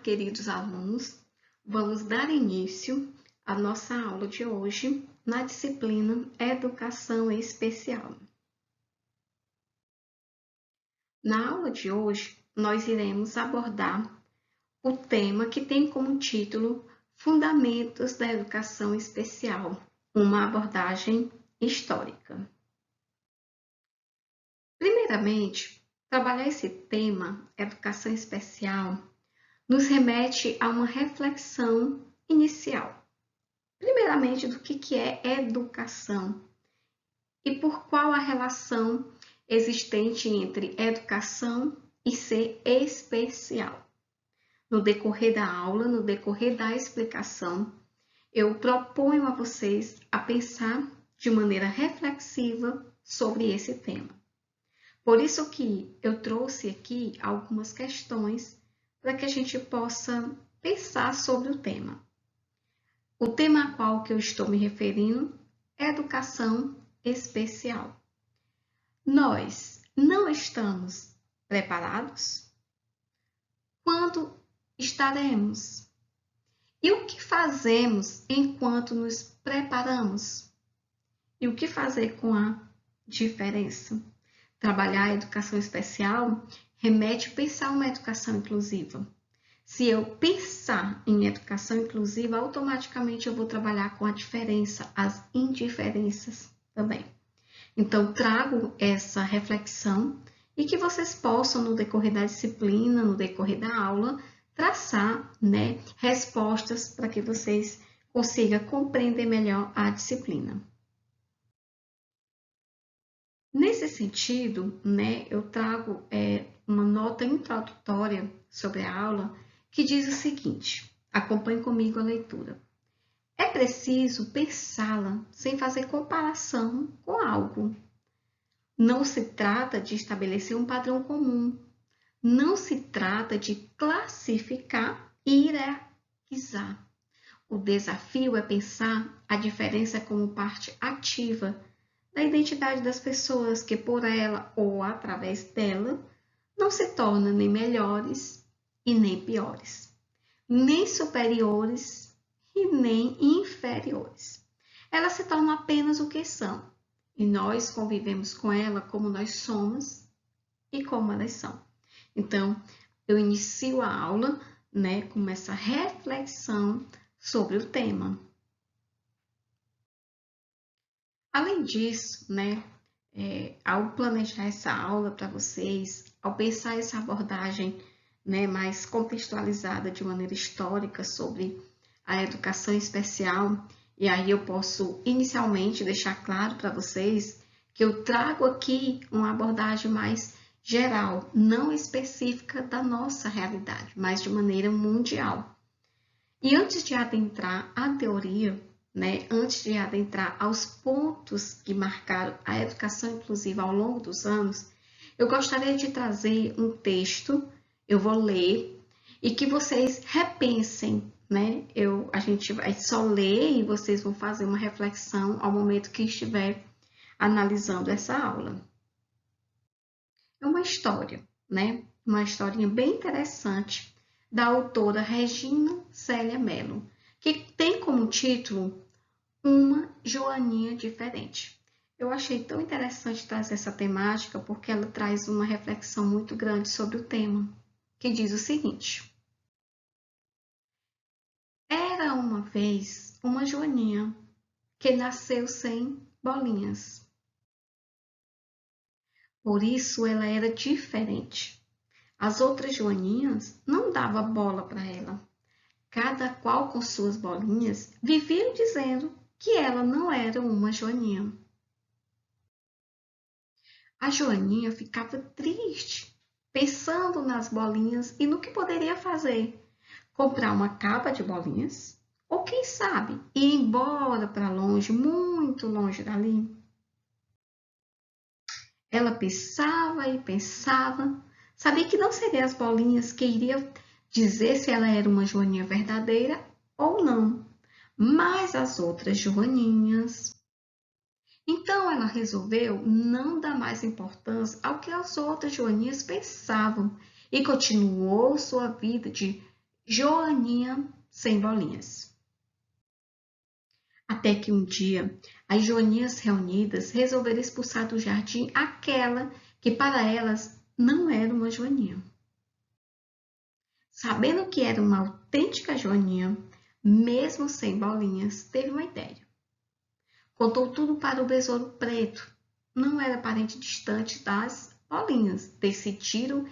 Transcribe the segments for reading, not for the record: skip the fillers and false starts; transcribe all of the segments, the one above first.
queridos alunos, vamos dar início à nossa aula de hoje na disciplina Educação Especial. Na aula de hoje, nós iremos abordar o tema que tem como título Fundamentos da Educação Especial, uma abordagem histórica. Primeiramente, trabalhar esse tema, Educação Especial, nos remete a uma reflexão inicial. Primeiramente, do que é educação e por qual a relação existente entre educação e ser especial. No decorrer da aula, no decorrer da explicação, eu proponho a vocês a pensar de maneira reflexiva sobre esse tema. Por isso que eu trouxe aqui algumas questões para que a gente possa pensar sobre o tema. O tema a qual que eu estou me referindo é educação especial. Nós não estamos preparados? Quando estaremos? E o que fazemos enquanto nos preparamos? E o que fazer com a diferença? Trabalhar a educação especial remete a pensar uma educação inclusiva. Se eu pensar em educação inclusiva, automaticamente eu vou trabalhar com a diferença, as indiferenças também. Então, trago essa reflexão e que vocês possam, no decorrer da disciplina, no decorrer da aula, traçar, respostas para que vocês consigam compreender melhor a disciplina. Nesse sentido, eu trago uma nota introdutória sobre a aula que diz o seguinte: acompanhe comigo a leitura. É preciso pensá-la sem fazer comparação com algo. Não se trata de estabelecer um padrão comum. Não se trata de classificar e hierarquizar. O desafio é pensar a diferença como parte ativa da identidade das pessoas que por ela ou através dela não se tornam nem melhores e nem piores, nem superiores e nem inferiores. Elas se tornam apenas o que são e nós convivemos com ela como nós somos e como elas são. Então, eu inicio a aula com essa reflexão sobre o tema. Além disso, ao planejar essa aula para vocês, ao pensar essa abordagem mais contextualizada de maneira histórica sobre a educação especial, e aí eu posso inicialmente deixar claro para vocês que eu trago aqui uma abordagem mais geral, não específica da nossa realidade, mas de maneira mundial. E antes de adentrar a teoria, antes de adentrar aos pontos que marcaram a educação inclusiva ao longo dos anos, eu gostaria de trazer um texto, eu vou ler, e que vocês repensem, a gente vai só ler e vocês vão fazer uma reflexão ao momento que estiver analisando essa aula. É uma história, uma historinha bem interessante da autora Regina Célia Mello, que tem como título Uma Joaninha Diferente. Eu achei tão interessante trazer essa temática porque ela traz uma reflexão muito grande sobre o tema, que diz o seguinte: era uma vez uma Joaninha que nasceu sem bolinhas. Por isso ela era diferente. As outras joaninhas não davam bola para ela. Cada qual com suas bolinhas viviam dizendo que ela não era uma joaninha. A joaninha ficava triste, pensando nas bolinhas e no que poderia fazer. Comprar uma capa de bolinhas? Ou quem sabe, ir embora para longe, muito longe dali? Ela pensava e pensava, sabia que não seriam as bolinhas que iriam dizer se ela era uma joaninha verdadeira ou não, mas as outras joaninhas. Então ela resolveu não dar mais importância ao que as outras joaninhas pensavam e continuou sua vida de Joaninha sem bolinhas. Até que um dia, as joaninhas reunidas resolveram expulsar do jardim aquela que para elas não era uma joaninha. Sabendo que era uma autêntica joaninha, mesmo sem bolinhas, teve uma ideia. Contou tudo para o besouro preto. Não era parente distante das bolinhas. Decidiram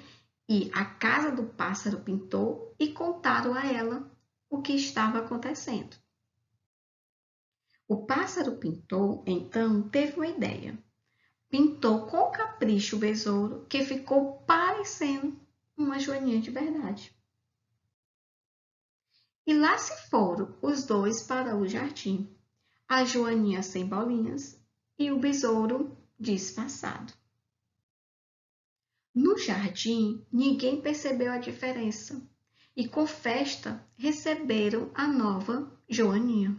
ir à casa do pássaro pintor e contaram a ela o que estava acontecendo. O pássaro pintor, então, teve uma ideia. Pintou com capricho o besouro, que ficou parecendo uma joaninha de verdade. E lá se foram os dois para o jardim, a joaninha sem bolinhas e o besouro disfarçado. No jardim, ninguém percebeu a diferença e, com festa, receberam a nova joaninha.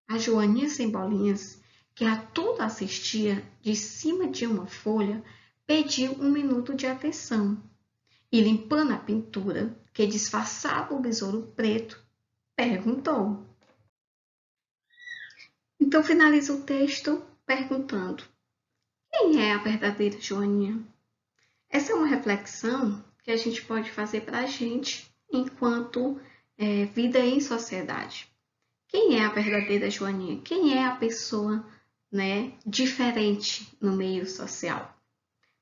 A joaninha sem bolinhas, que a tudo assistia de cima de uma folha, pediu um minuto de atenção e, limpando a pintura que disfarçava o besouro preto, perguntou. Então finaliza o texto perguntando: quem é a verdadeira joaninha? Essa é uma reflexão que a gente pode fazer para a gente enquanto vida em sociedade. Quem é a verdadeira joaninha? Quem é a pessoa, diferente no meio social?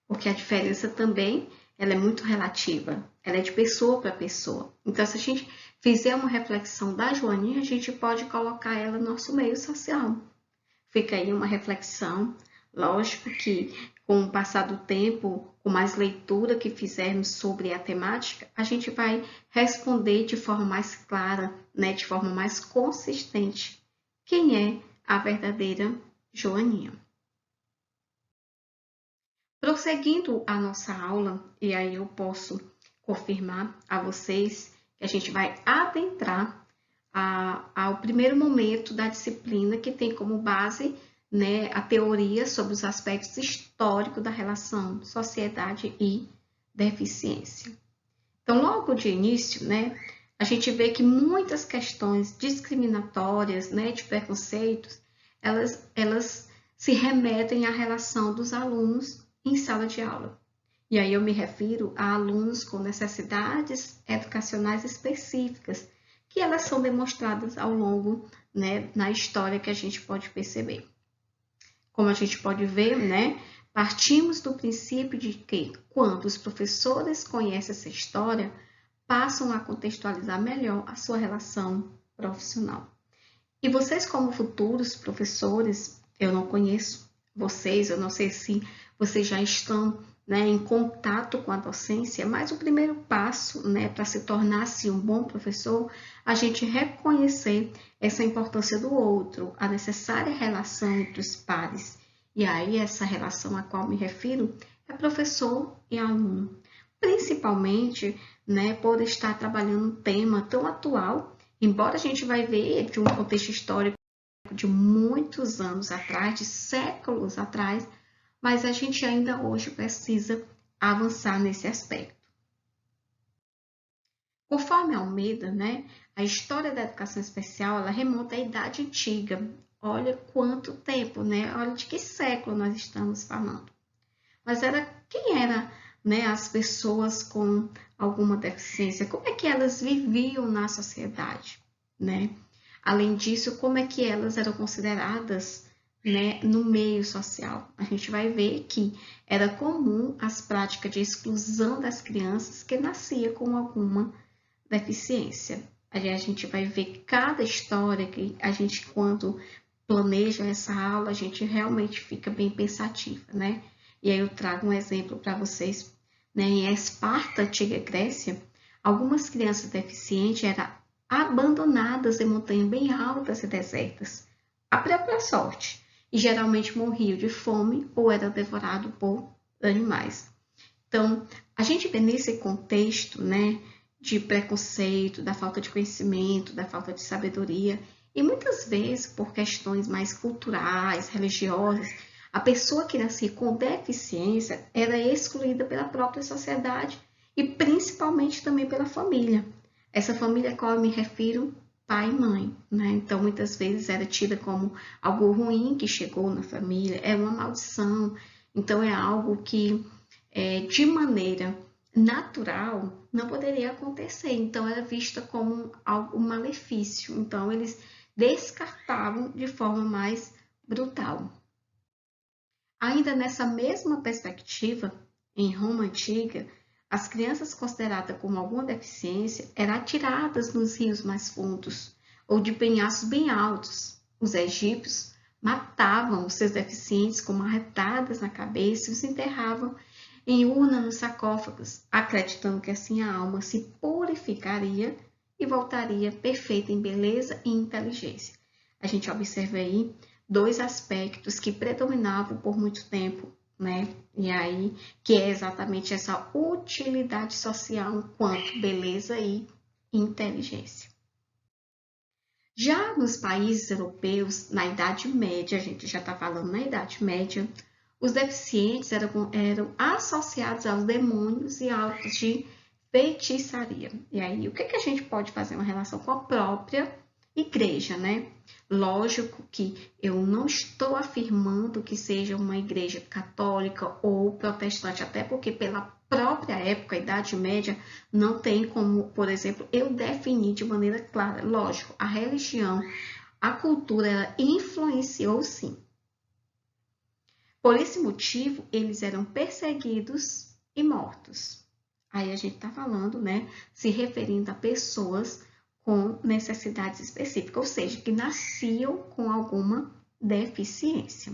Porque a diferença também ela é muito relativa, ela é de pessoa para pessoa. Então, se a gente fizer uma reflexão da joaninha, a gente pode colocar ela no nosso meio social. Fica aí uma reflexão. Lógico que com o passar do tempo, com mais leitura que fizermos sobre a temática, a gente vai responder de forma mais clara, de forma mais consistente, quem é a verdadeira joaninha. Prosseguindo a nossa aula, e aí eu posso confirmar a vocês que a gente vai adentrar ao primeiro momento da disciplina, que tem como base a teoria sobre os aspectos históricos da relação sociedade e deficiência. Então, logo de início, a gente vê que muitas questões discriminatórias, de preconceitos, elas se remetem à relação dos alunos em sala de aula. E aí eu me refiro a alunos com necessidades educacionais específicas, que elas são demonstradas ao longo, na história que a gente pode perceber. Como a gente pode ver, partimos do princípio de que, quando os professores conhecem essa história, passam a contextualizar melhor a sua relação profissional. E vocês, como futuros professores, eu não conheço vocês, eu não sei se vocês já estão em contato com a docência, mas o primeiro passo para se tornar-se um bom professor, a gente reconhecer essa importância do outro, a necessária relação entre os pares. E aí essa relação a qual me refiro é professor e aluno, principalmente por estar trabalhando um tema tão atual, embora a gente vai ver de um contexto histórico de muitos anos atrás, de séculos atrás, mas a gente ainda hoje precisa avançar nesse aspecto. Conforme Almeida, a história da educação especial ela remonta à Idade Antiga. Olha quanto tempo, olha de que século nós estamos falando. Mas quem eram as pessoas com alguma deficiência? Como é que elas viviam na sociedade? Além disso, como é que elas eram consideradas no meio social? A gente vai ver que era comum as práticas de exclusão das crianças que nasciam com alguma deficiência. Ali a gente vai ver cada história que a gente, quando planeja essa aula, a gente realmente fica bem pensativa, E aí eu trago um exemplo para vocês. Em Esparta, antiga Grécia, algumas crianças deficientes eram abandonadas em montanhas bem altas e desertas, a própria sorte, e geralmente morriam de fome ou eram devorados por animais. Então, a gente vê nesse contexto, de preconceito, da falta de conhecimento, da falta de sabedoria, e muitas vezes por questões mais culturais, religiosas, a pessoa que nascia com deficiência era excluída pela própria sociedade e principalmente também pela família. Essa família a qual eu me refiro, pai e mãe, né? Então, muitas vezes era tida como algo ruim que chegou na família, é uma maldição. Então, é algo que, de maneira natural, não poderia acontecer. Então, era vista como algo malefício. Então, eles descartavam de forma mais brutal. Ainda nessa mesma perspectiva, em Roma antiga, as crianças consideradas com alguma deficiência eram atiradas nos rios mais fundos ou de penhascos bem altos. Os egípcios matavam os seus deficientes com marretadas na cabeça e os enterravam em urna nos sarcófagos, acreditando que assim a alma se purificaria e voltaria perfeita em beleza e inteligência. A gente observa aí dois aspectos que predominavam por muito tempo, né? E aí, que é exatamente essa utilidade social enquanto beleza e inteligência. Já nos países europeus, na Idade Média, a gente já está falando na Idade Média, os deficientes eram associados aos demônios e atos de feitiçaria. E aí, o que a gente pode fazer uma relação com a própria igreja, né? Lógico que eu não estou afirmando que seja uma igreja católica ou protestante, até porque pela própria época, a Idade Média, não tem como, por exemplo, eu definir de maneira clara. Lógico, a religião, a cultura, ela influenciou sim. Por esse motivo, eles eram perseguidos e mortos. Aí a gente está falando, né, se referindo a pessoas com necessidades específicas, ou seja, que nasciam com alguma deficiência.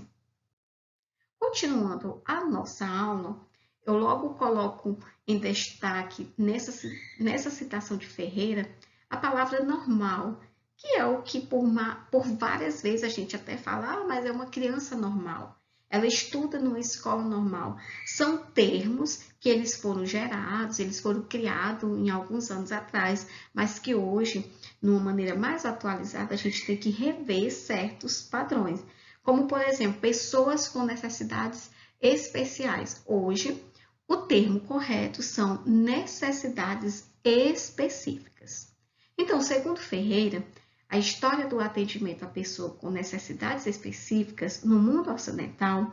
Continuando a nossa aula, eu logo coloco em destaque nessa citação de Ferreira a palavra normal, que é o que por várias vezes a gente até fala, mas é uma criança normal. Ela estuda numa escola normal. São termos que eles foram gerados, eles foram criados em alguns anos atrás, mas que hoje, numa maneira mais atualizada, a gente tem que rever certos padrões. Como, por exemplo, pessoas com necessidades especiais. Hoje, o termo correto são necessidades específicas. Então, segundo Ferreira, a história do atendimento à pessoa com necessidades específicas no mundo ocidental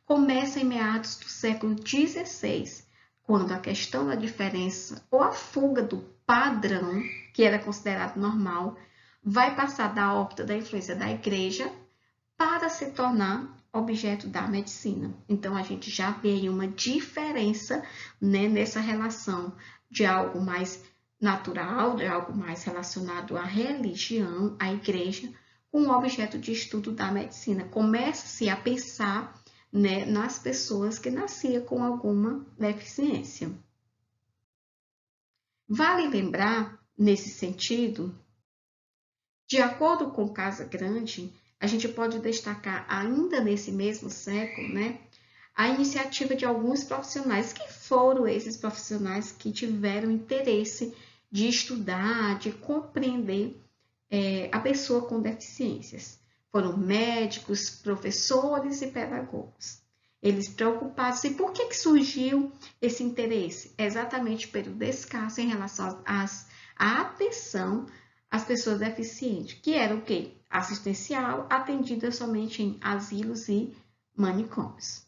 começa em meados do século XVI, quando a questão da diferença ou a fuga do padrão, que era considerado normal, vai passar da órbita da influência da igreja para se tornar objeto da medicina. Então, a gente já vê aí uma diferença, né, nessa relação de algo mais natural, de algo mais relacionado à religião, à igreja, com o objeto de estudo da medicina. Começa-se a pensar, né, nas pessoas que nasciam com alguma deficiência. Vale lembrar, nesse sentido, de acordo com Casa Grande, a gente pode destacar ainda nesse mesmo século, né, a iniciativa de alguns profissionais. Que foram esses profissionais que tiveram interesse de estudar, de compreender a pessoa com deficiências? Foram médicos, professores e pedagogos. Eles preocupados. E por que surgiu esse interesse? Exatamente pelo descaso em relação à atenção às pessoas deficientes, que era o quê? Assistencial, atendida somente em asilos e manicômios.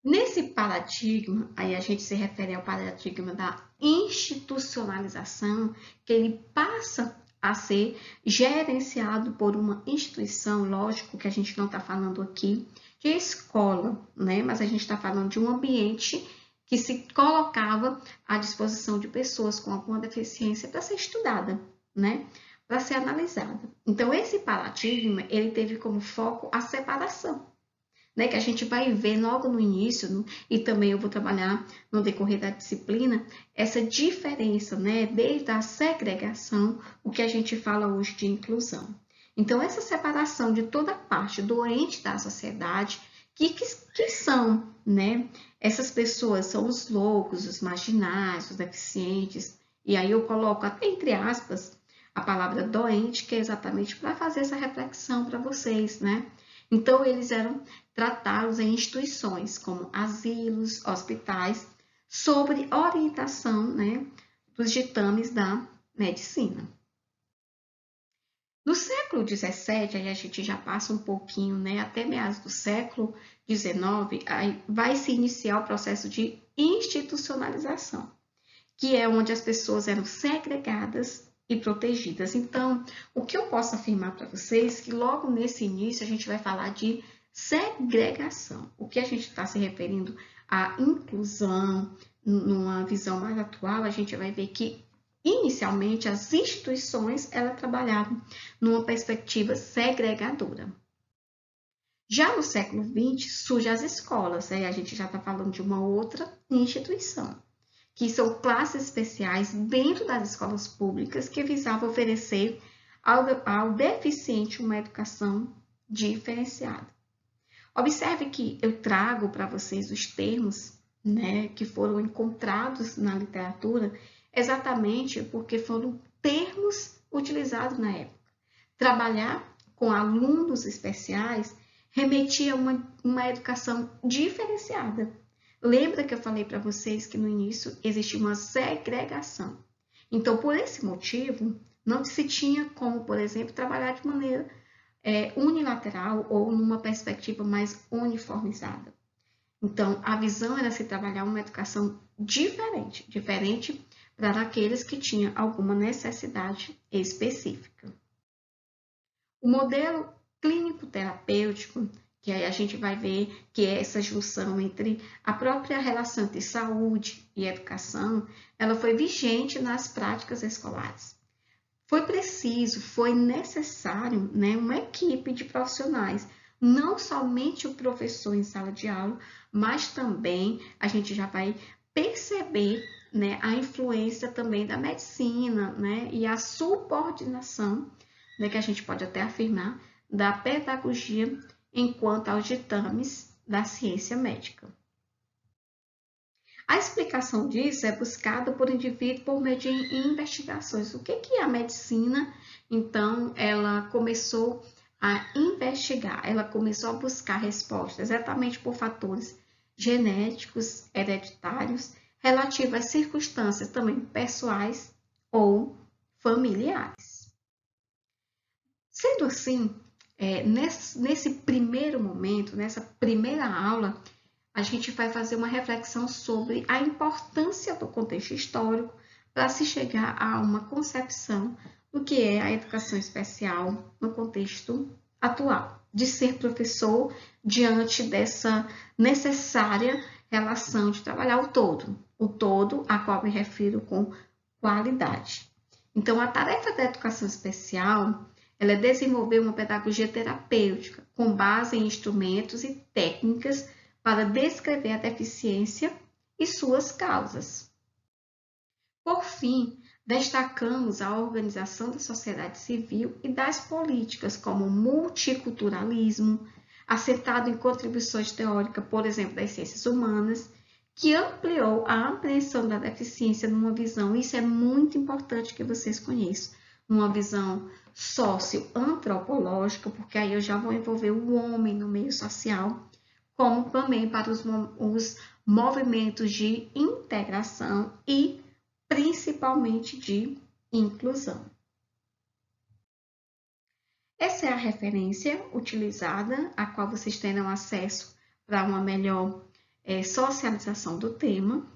Nesse paradigma, aí a gente se refere ao paradigma da institucionalização, que ele passa a ser gerenciado por uma instituição, lógico que a gente não está falando aqui de escola, né? Mas a gente está falando de um ambiente que se colocava à disposição de pessoas com alguma deficiência para ser estudada, né? Para ser analisada. Então, esse paradigma, ele teve como foco a separação, né, que a gente vai ver logo no início, e também eu vou trabalhar no decorrer da disciplina, essa diferença, né, desde a segregação, o que a gente fala hoje de inclusão. Então, essa separação de toda parte doente da sociedade, que são, né, essas pessoas são os loucos, os marginais, os deficientes, e aí eu coloco até entre aspas a palavra doente, que é exatamente para fazer essa reflexão para vocês, né? Então, eles eram tratados em instituições como asilos, hospitais, sobre orientação, né, dos ditames da medicina. No século XVII, aí a gente já passa um pouquinho, né, até meados do século XIX, aí vai se iniciar o processo de institucionalização, que é onde as pessoas eram segregadas e protegidas. Então, o que eu posso afirmar para vocês é que logo nesse início a gente vai falar de segregação. O que a gente está se referindo à inclusão, numa visão mais atual, a gente vai ver que inicialmente as instituições elas trabalhavam numa perspectiva segregadora. Já no século XX surgem as escolas, aí a gente já está falando de uma outra instituição, que são classes especiais dentro das escolas públicas que visavam oferecer ao deficiente uma educação diferenciada. Observe que eu trago para vocês os termos, né, que foram encontrados na literatura, exatamente porque foram termos utilizados na época. Trabalhar com alunos especiais remetia a uma educação diferenciada. Lembra que eu falei para vocês que no início existia uma segregação. Então, por esse motivo, não se tinha como, por exemplo, trabalhar de maneira unilateral ou numa perspectiva mais uniformizada. Então, a visão era se trabalhar uma educação diferente para aqueles que tinham alguma necessidade específica. O modelo clínico-terapêutico, que aí a gente vai ver que é essa junção entre a própria relação entre saúde e educação, ela foi vigente nas práticas escolares. Foi preciso, foi necessário, né, uma equipe de profissionais, não somente o professor em sala de aula, mas também a gente já vai perceber, né, a influência também da medicina, né, e a subordinação, né, que a gente pode até afirmar, da pedagogia enquanto aos ditames da ciência médica. A explicação disso é buscada por indivíduo por meio de investigações. O que é a medicina? Então, ela começou a investigar, ela começou a buscar respostas exatamente por fatores genéticos, hereditários, relativos às circunstâncias também pessoais ou familiares. Sendo assim, nesse primeiro momento, nessa primeira aula, a gente vai fazer uma reflexão sobre a importância do contexto histórico para se chegar a uma concepção do que é a educação especial no contexto atual, de ser professor diante dessa necessária relação de trabalhar o todo a qual me refiro com qualidade. Então, a tarefa da educação especial ela é desenvolver uma pedagogia terapêutica com base em instrumentos e técnicas para descrever a deficiência e suas causas. Por fim, destacamos a organização da sociedade civil e das políticas, como o multiculturalismo, assentado em contribuições teóricas, por exemplo, das ciências humanas, que ampliou a apreensão da deficiência numa visão, isso é muito importante que vocês conheçam, numa visão socioantropológica, porque aí eu já vou envolver o homem no meio social, como também para os movimentos de integração e principalmente de inclusão. Essa é a referência utilizada, a qual vocês terão acesso para uma melhor socialização do tema.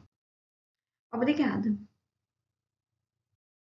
Obrigada!